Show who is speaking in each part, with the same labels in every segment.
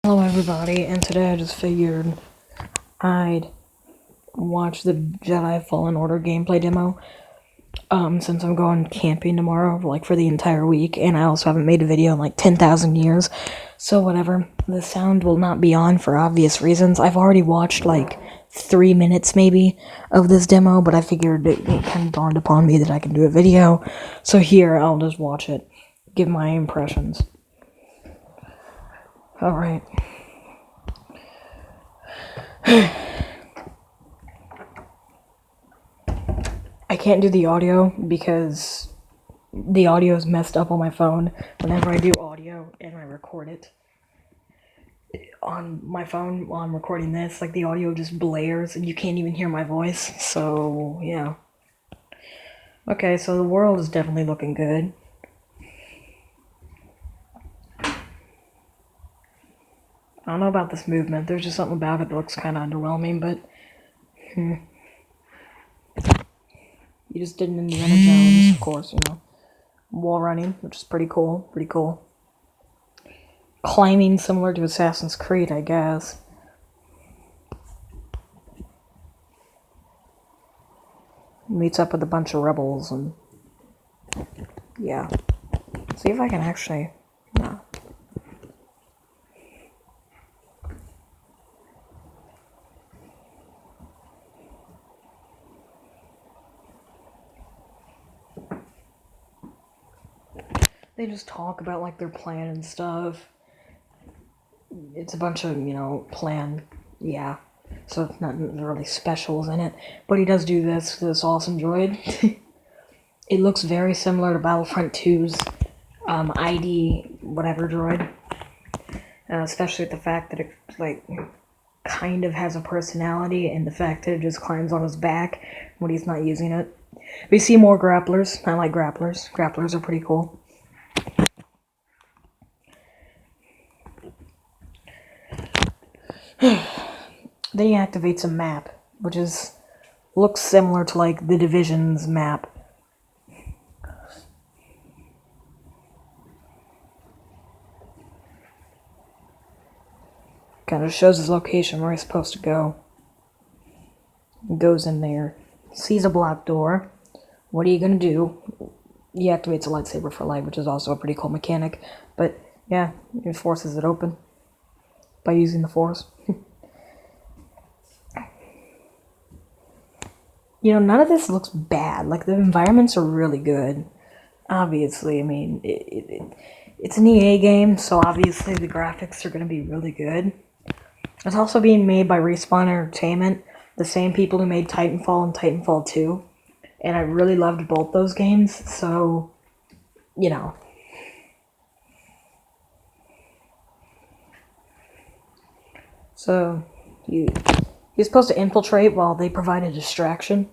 Speaker 1: Hello everybody, and today I just figured I'd watch the Jedi Fallen Order gameplay demo, since I'm going camping tomorrow, like, for the entire week, and I also haven't made a video in, like, 10,000 years, so whatever. The sound will not be on for obvious reasons. I've already watched, like, 3 minutes, maybe, of this demo, but I figured it kind of dawned upon me that I can do a video, so here, I'll just watch it, give my impressions. Alright. I can't do the audio because the audio is messed up on my phone. Whenever I do audio and I record it on my phone while I'm recording this, like, the audio just blares and you can't even hear my voice. So, yeah. Okay, so the world is definitely looking good. I don't know about this movement. There's just something about it that looks kind of underwhelming, but you just did an Indiana Jones, of course, you know. Wall running, which is pretty cool. Pretty cool. Climbing, similar to Assassin's Creed, I guess. Meets up with a bunch of rebels, and yeah. See if I can actually. No. They just talk about, like, their plan and stuff. It's a bunch of, you know, plan, yeah. So it's not really specials in it. But he does do this awesome droid. It looks very similar to Battlefront 2's ID whatever droid. Especially with the fact that it, like, kind of has a personality, and the fact that it just climbs on his back when he's not using it. We see more grapplers. I like grapplers. Grapplers are pretty cool. Then he activates a map, which looks similar to, like, the Division's map. Kind of shows his location, where he's supposed to go. He goes in there, sees a blocked door. What are you gonna do? He activates a lightsaber for light, which is also a pretty cool mechanic. But yeah, he forces it open by using the Force. You know, none of this looks bad. Like, the environments are really good. Obviously, I mean, it's an EA game, so obviously the graphics are going to be really good. It's also being made by Respawn Entertainment, the same people who made Titanfall and Titanfall 2. And I really loved both those games, so, you know. So, you're supposed to infiltrate while they provide a distraction.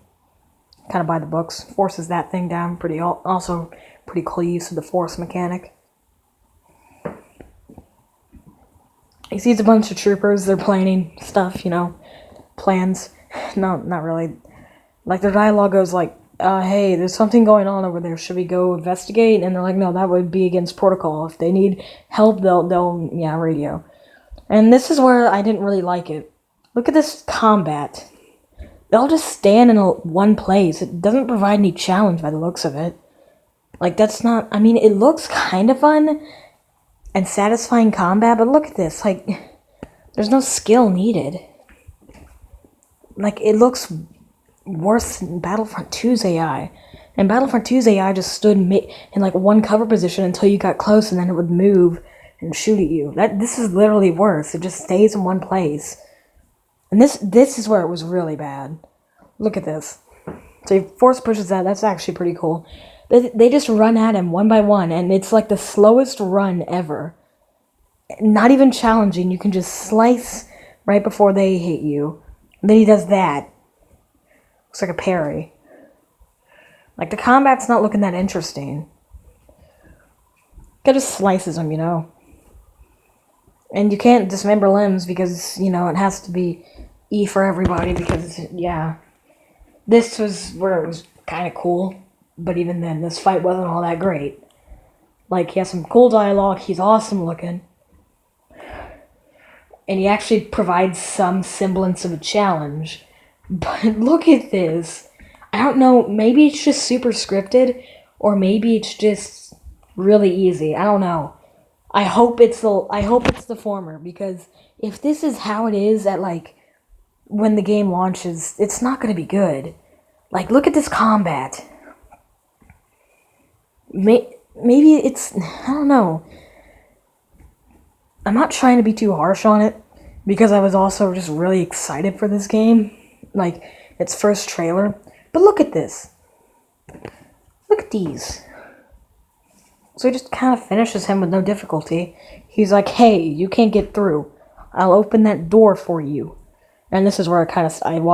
Speaker 1: Kind of by the books. Forces that thing down. Also pretty cool use of the Force mechanic. He sees a bunch of troopers. They're planning stuff, you know. Plans. No, not really. Like, their dialogue goes like, hey, there's something going on over there. Should we go investigate? And they're like, no, that would be against protocol. If they need help, they'll radio. And this is where I didn't really like it. Look at this combat. They'll just stand in one place. It doesn't provide any challenge by the looks of it. Like, that's not... I mean, it looks kind of fun and satisfying combat, but look at this. Like, there's no skill needed. Like, it looks worse than Battlefront 2's AI. And Battlefront 2's AI just stood in, like, one cover position until you got close, and then it would move and shoot at you. This is literally worse. It just stays in one place. And this is where it was really bad. Look at this. So he force pushes that. That's actually pretty cool. They just run at him one by one, and it's like the slowest run ever. Not even challenging. You can just slice right before they hit you. And then he does that. Looks like a parry. Like, the combat's not looking that interesting. It just slices him, you know. And you can't dismember limbs because, you know, it has to be E for everybody because, yeah. This was where it was kind of cool, but even then, this fight wasn't all that great. Like, he has some cool dialogue, he's awesome looking. and he actually provides some semblance of a challenge. But look at this. I don't know, maybe it's just super scripted, or maybe it's just really easy. I don't know. I hope it's the former, because if this is how it is at like when the game launches, it's not going to be good. Like, look at this combat. Maybe it's, I don't know. I'm not trying to be too harsh on it, because I was also just really excited for this game. Like, its first trailer. But look at this. Look at these. So he just kind of finishes him with no difficulty. He's like, hey, you can't get through. I'll open that door for you. And this is where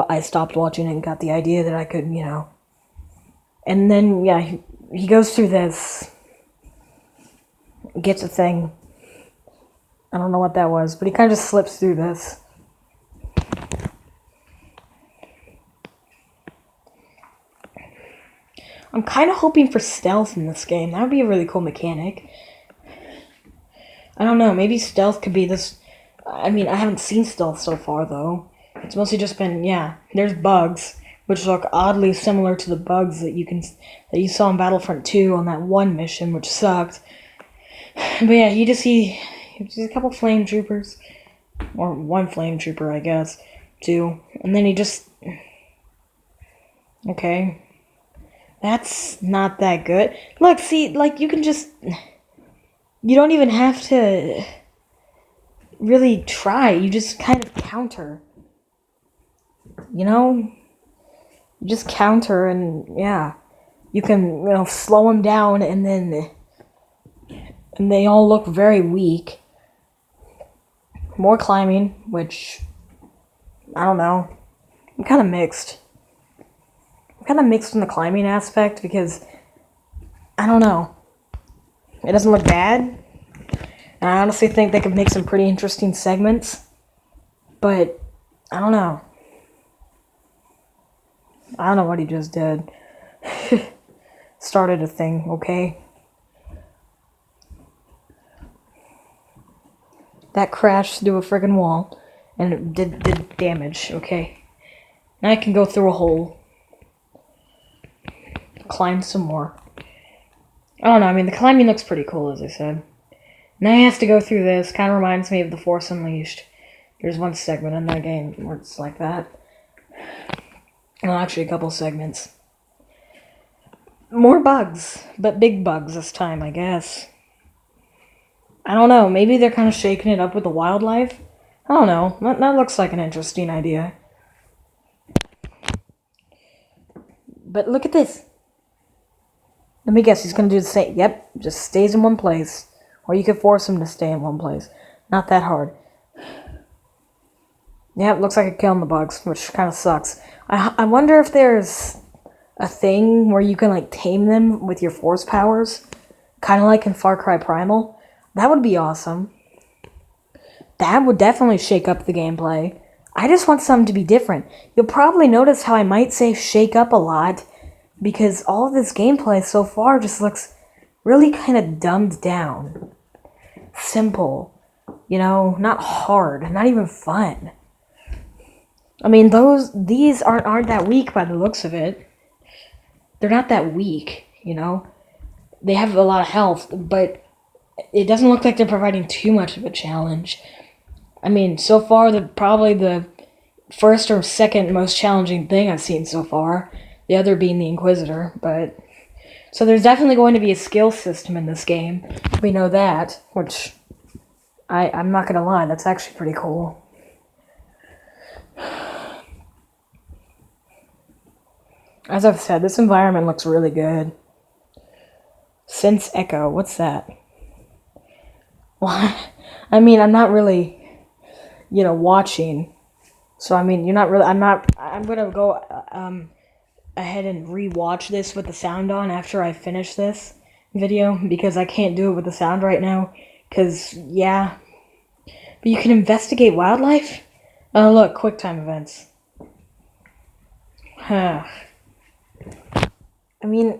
Speaker 1: I stopped watching and got the idea that I could, you know. And then, yeah, he goes through this. Gets a thing. I don't know what that was, but he kind of just slips through this. I'm kind of hoping for stealth in this game. That would be a really cool mechanic. I don't know, maybe stealth could be this... I mean, I haven't seen stealth so far, though. It's mostly just been, yeah, there's bugs, which look oddly similar to the bugs that you saw in Battlefront 2 on that one mission, which sucked. But yeah, he a couple flame troopers, or one flame trooper, I guess, two, and then he just... Okay. That's not that good. Look, see, like, you can just... You don't even have to really try. You just kind of counter. You know? You just counter and, yeah. You can, slow them down and then... And they all look very weak. More climbing, which... I don't know. I'm kind of mixed. I'm kind of mixed in the climbing aspect because... I don't know. It doesn't look bad. And I honestly think they could make some pretty interesting segments. But, I don't know. I don't know what he just did. Started a thing, okay? That crashed through a friggin' wall. And it did damage, okay? Now I can go through a hole. Climb some more. I don't know, I mean, the climbing looks pretty cool, as I said. Now he has to go through this. Kind of reminds me of The Force Unleashed. There's one segment in that game where it's like that. Well, actually, a couple segments. More bugs, but big bugs this time, I guess. I don't know, maybe they're kind of shaking it up with the wildlife? I don't know, that looks like an interesting idea. But look at this. Let me guess, he's going to do the same. Yep, just stays in one place. Or you could force him to stay in one place. Not that hard. Yeah, it looks like a killing the bugs, which kind of sucks. I wonder if there's a thing where you can, like, tame them with your force powers. Kind of like in Far Cry Primal. That would be awesome. That would definitely shake up the gameplay. I just want something to be different. You'll probably notice how I might say shake up a lot, because all of this gameplay so far just looks really kind of dumbed down. Simple. You know, not hard, not even fun. I mean, these aren't that weak by the looks of it. They're not that weak, you know? They have a lot of health, but it doesn't look like they're providing too much of a challenge. I mean, so far, probably the first or second most challenging thing I've seen so far. The other being the Inquisitor, but... So there's definitely going to be a skill system in this game. We know that, which... I'm not gonna lie, that's actually pretty cool. As I've said, this environment looks really good. Sense Echo, what's that? Well, I mean, I'm not really, watching. So, I mean, I'm gonna go ahead and re-watch this with the sound on after I finish this video, because I can't do it with the sound right now, because, yeah. But you can investigate wildlife? Oh, look, QuickTime events. I mean,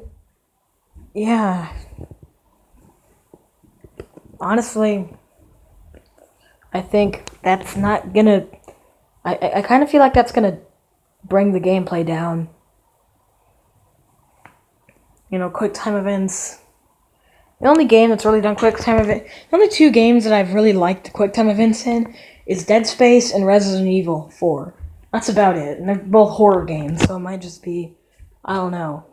Speaker 1: yeah. Honestly, I think that's not gonna... I kind of feel like that's gonna bring the gameplay down. You know, quick time events. The only game that's really done quick time event... The only two games that I've really liked quick time events in is Dead Space and Resident Evil 4. That's about it. And they're both horror games, so it might just be... I don't know.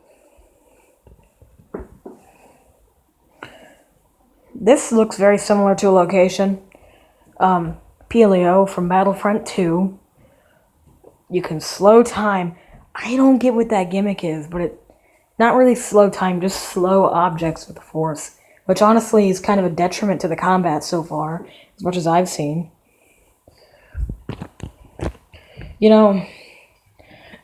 Speaker 1: This looks very similar to a location. Pelio from Battlefront 2. You can slow time. I don't get what that gimmick is, but it... Not really slow time, just slow objects with the Force. Which honestly is kind of a detriment to the combat so far, as much as I've seen. You know,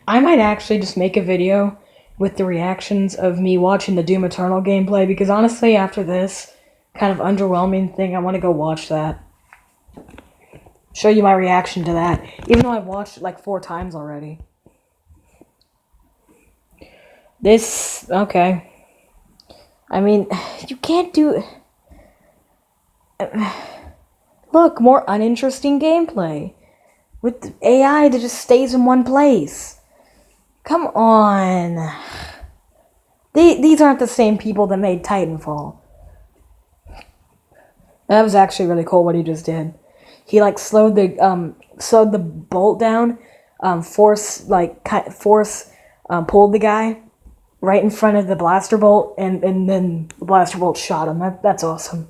Speaker 1: I might actually just make a video with the reactions of me watching the Doom Eternal gameplay, because honestly, after this kind of underwhelming thing, I want to go watch that. Show you my reaction to that, even though I've watched it like 4 times already. This, okay. I mean, you can't do... Look, more uninteresting gameplay. With the AI that just stays in one place. Come on. These aren't the same people that made Titanfall. That was actually really cool what he just did. He like slowed the bolt down, force pulled the guy right in front of the blaster bolt, and then the blaster bolt shot him. That's awesome.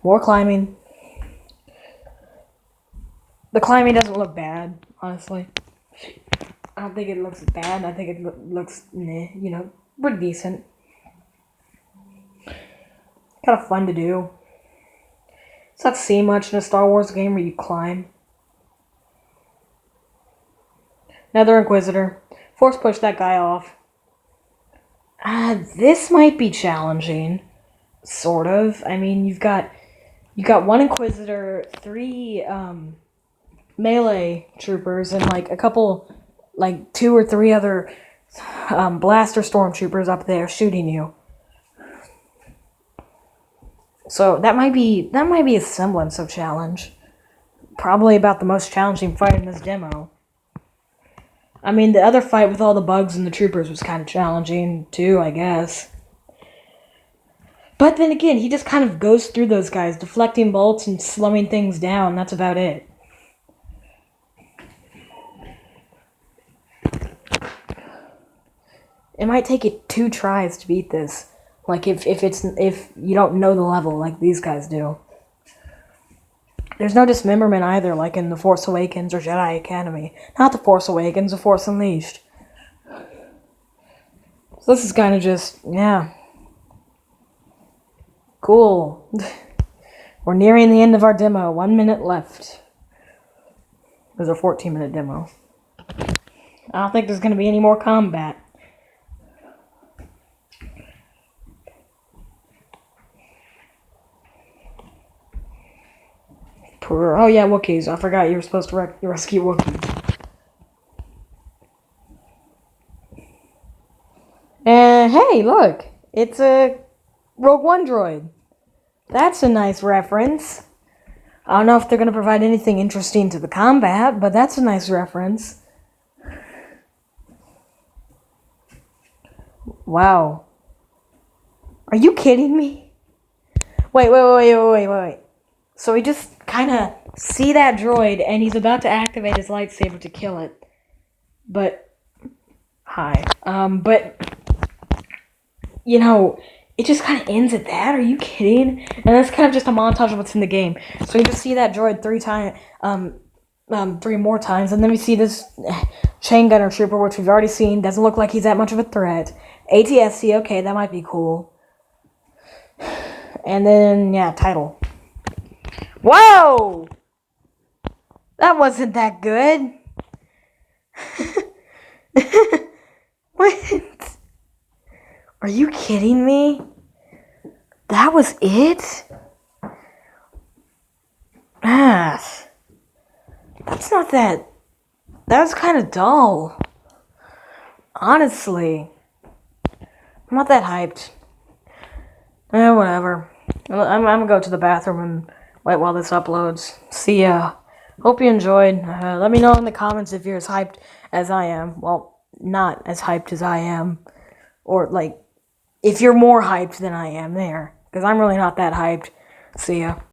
Speaker 1: More climbing. The climbing doesn't look bad, honestly. I don't think it looks bad. I think it looks, you know, pretty decent. Kind of fun to do. It's not seen much in a Star Wars game where you climb. Another Inquisitor. Force push that guy off. This might be challenging. Sort of. I mean, you've got 1 Inquisitor, 3 melee troopers, and like a couple, like 2 or 3 other blaster stormtroopers up there shooting you. So that might be a semblance of challenge. Probably about the most challenging fight in this demo. I mean, the other fight with all the bugs and the troopers was kind of challenging too, I guess. But then again, he just kind of goes through those guys, deflecting bolts and slowing things down. That's about it. It might take you 2 tries to beat this. Like if you don't know the level like these guys do. There's no dismemberment either, like in The Force Awakens or Jedi Academy. Not The Force Awakens, The Force Unleashed. So this is kind of just, yeah. Cool. We're nearing the end of our demo. 1 minute left. It was a 14-minute demo. I don't think there's going to be any more combat. Oh yeah, Wookiees. I forgot you were supposed to rescue Wookiees. And hey, look! It's a Rogue One droid. That's a nice reference. I don't know if they're going to provide anything interesting to the combat, but that's a nice reference. Wow. Are you kidding me? Wait. So we just kind of see that droid, and he's about to activate his lightsaber to kill it. But, you know, it just kind of ends at that. Are you kidding? And that's kind of just a montage of what's in the game. So you just see that droid 3 more times, and then we see this chain gunner trooper, which we've already seen. Doesn't look like he's that much of a threat. ATSC, okay, that might be cool. And then, yeah, title. Whoa! That wasn't that good. What? Are you kidding me? That was it? That's not that... That was kind of dull. Honestly. I'm not that hyped. Whatever. I'm gonna go to the bathroom and wait while this uploads. See ya. Hope you enjoyed. Let me know in the comments if you're as hyped as I am. Well, not as hyped as I am. Or, like, if you're more hyped than I am there. Because I'm really not that hyped. See ya.